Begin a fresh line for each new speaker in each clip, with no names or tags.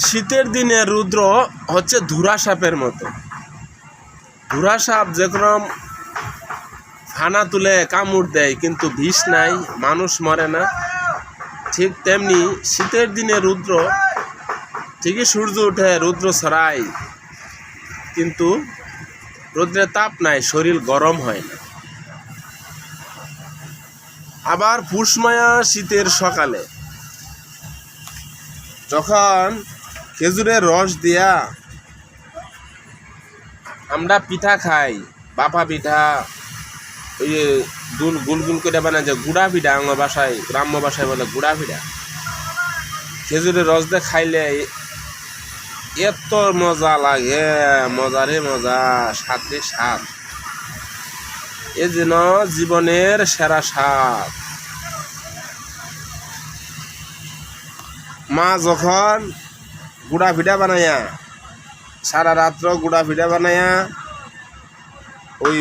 শীতের দিনে রুদ্র হচ্ছে ধুরা সাপের মতো। ধুরা সাপ যেরকম ফানা তুলে কামড় দেয় কিন্তু বিষ নাই, মানুষ মরে না, ঠিক তেমনি শীতের দিনে রুদ্র ঠিকই সূর্য উঠে, রুদ্র ছড়ায়, কিন্তু রৌদ্রের তাপ নাই, শরীর গরম হয় না। আবার পুষমায়া শীতের সকালে যখন খেজুরের রস দিয়া আমরা পিঠা খাই, বাপা পিঠা, ওই যে গুল গুল করে বানায় যে গুড়া পিঠা, আমার বাসায় গ্রাম্য ভাষায় বলে গুড়া পিঠা, খেজুরের রস দিয়ে খাইলে এত মজা লাগে, মজারে মজা, স্বাদে স্বাদ, এ যেন জীবনের সেরা স্বাদ। মা যখন গুড়া পিঠা বানাইয়া, সারা রাত্র গুড়া পিঠা বানাইয়া, ওই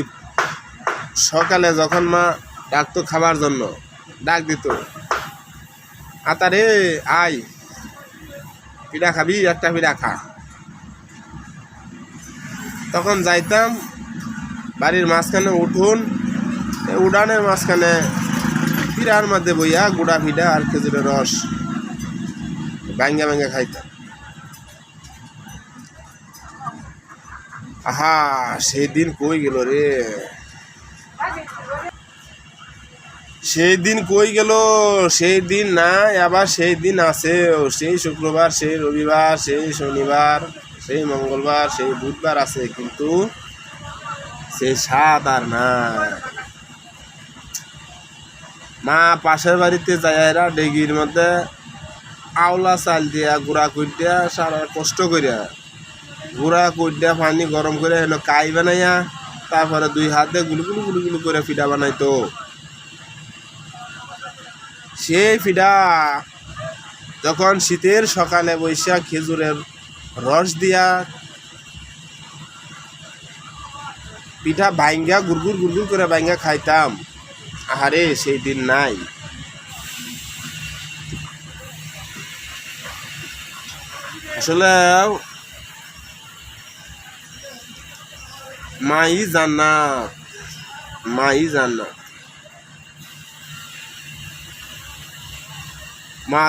সকালে যখন মা ডাকতো খাবার জন্য, ডাক দিত, আতারে আয় পিঠা খাবি, একটা পিঠা খা। তখন যাইতাম বাড়ির মাঝখানে উঠুন, উড়ানের মাঝখানে পিঠার মধ্যে বইয়া গুড়া পিঠা আর খেজুরের রস ভাঙ্গা ভাঙ্গা খাইতাম। আহা, সেই দিন কই গেল রে, সেই দিন কই গেল, সেই দিন নাই, আবার সেই দিন আছে, সেই শুক্রবার, সেই রবিবার, সেই শনিবার, সেই মঙ্গলবার, সেই বুধবার আছে, কিন্তু সেই স্বাদ আর না। মা পাশের বাড়িতে যাইরা ডেগির মধ্যে আওলা চাল দিয়া গুঁড়া কইরা, সারা কষ্ট করিয়া গুঁড়া কইরা পানি গরম করে এনে কাই বানাইয়া, তারপরে দুই হাতে গুলগুলু গুলগুলু করে পিঠা বানাইতো। সেই পিঠা যখন শীতের সকালে বৈশাখ খেজুরের রস দিয়া পিঠা ভাঙ্গা গুড়গুড় গুড়গুড় করে ভাঙ্গা খাইতাম, আহারে সেই দিন নাই। আসলে মাই জান্নাত, মাই জান্নাত। মা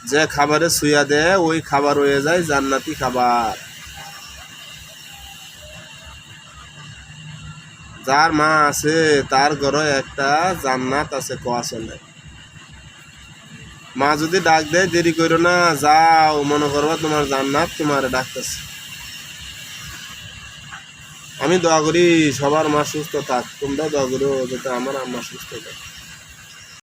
যে খাবারে ছুঁয়া দেয় ওই খাবার হয়ে যায় জান্নাতি খাবার। যার মা আছে তার ঘরে একটা জান্নাত আছে, কোয়া চলে। মা যদি ডাক দেয় দেরি করো না, যাও, মনে করবা তোমার জান্নাত তোমার ডাকতেছে। আমি দোয়া করি সবার মা সুস্থ থাক, তোমরা দোয়া করো যাতে আমার আম্মা সুস্থ থাক।